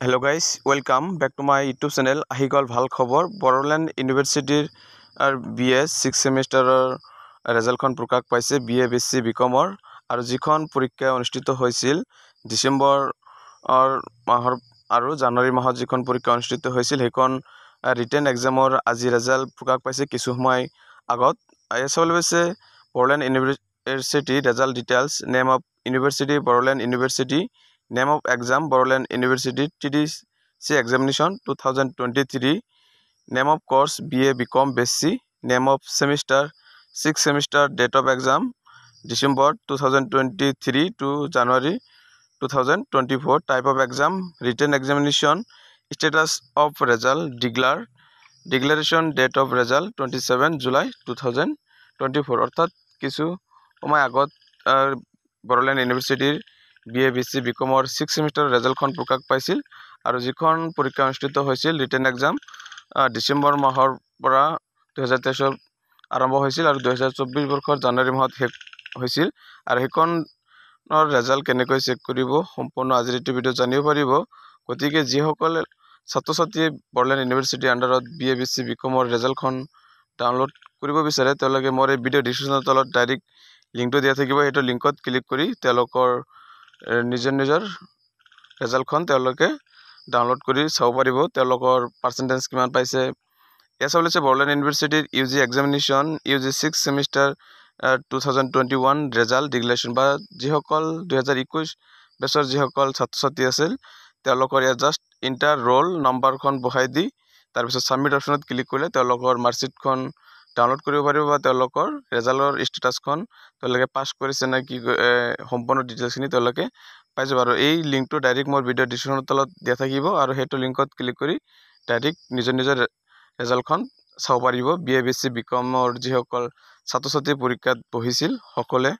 Hello guys, welcome back to my YouTube channel. Ahigol ভাল খবৰ বড়োলেণ্ড ইউনিভাৰ্চিটিৰ BS 6 সেমিষ্টাৰৰ ৰিজাল্টখন প্ৰকাশ পাইছে BA BSc বিকমৰ আৰু যিখন পৰীক্ষা অনুষ্ঠিত হৈছিল ডিসেম্বৰ মাহৰ আৰু জানুৱাৰী মাহত যিখন পৰীক্ষা অনুষ্ঠিত হৈছিল সেইখন ৰিটেন এক্সামৰ আজি ৰিজাল্ট প্ৰকাশ পাইছে কিছু সময় আগত চাবলৈ গৈছে Bodoland university result details name of university Bodoland university Name of exam Boroland University TDC examination 2023 Name of course BA BCom BSc Name of semester 6 semester date of exam December 2023 to January 2024 Type of exam written examination Status of result Declaration date of result 27 July 2024 অর্থাৎ কিছু সময় আগত Boroland University BA BSc বিকমৰ 6 semester ৰিজাল্টখন প্ৰকাশ পাইছিল আৰু যিখন পৰীক্ষা অনুষ্ঠিত হৈছিল ৰিটেন এক্সাম ডিসেম্বৰ মাহৰ পৰা 2023 আৰম্ভ হৈছিল আৰু 2024 বৰ্ষৰ জানুৱাৰী মাহত শেষ হৈছিল আৰু সেইখনৰ ৰিজাল্ট কেনেকৈ চেক কৰিব সম্পূৰ্ণ আজিৰ এই ভিডিঅ জানিব পাৰিব গতিকে যিসকল ছাত্ৰ-ছাত্ৰী বড়োলেণ্ড ইউনিভাৰ্চিটি আন্ডাৰত BA BSc বিকমৰ ৰিজাল্টখন ডাউনলোড কৰিব বিচাৰে তেওঁলোকে মোৰ এই ভিডিঅ ডিসক্ৰিপচনৰ তলত ডাইৰেক্ট লিংকটো দিয়া থাকিব সেইটো লিংকত ক্লিক কৰি তেওঁলোকৰ নিজৰ ৰিজাল্টখন তেওঁলোকে ডাউনলোড কৰি চাব পাৰিব তেওঁলোকৰ পাৰ্সেন্টেজ কিমান পাইছে এছ হৈছে বড়োলেণ্ড ইউনিভাৰ্চিটিৰ UG examination UG 6 semester 2021 result declaration বা যিসকল 2021 বেচৰ যিসকল ছাত্ৰ-ছাত্ৰী আছিল তেওঁলোকৰ জাস্ট ইন্টাৰ ৰোল নাম্বাৰখন বহাই দি তাৰ পিছত সাবমিট অপচনত ক্লিক কৰিলে তেওঁলোকৰ মাৰ্কশিটখন ডাউনলোড কৰিব পাৰিব বা তেওঁলোকৰ ৰিজাল্টৰ ষ্টেটাসখন তেওঁলোকে পাস কৰিছে না কি সম্পূৰ্ণ ডিটেইলছখিনি তেওঁলোকে পাই যাব আৰু এই লিংকটো ডাইৰেক্ট মোৰ ভিডিঅ ডিসক্ৰিপচনৰ তলত দিয়া থাকিব আৰু হেতু লিংকত ক্লিক কৰি ডাইৰেক্ট নিজৰ ৰিজাল্টখন চাব পাৰিব BA BSc বিকমৰ যিসকল ছাত্ৰ-ছাত্ৰী পৰীক্ষাত বহিছিল সকলে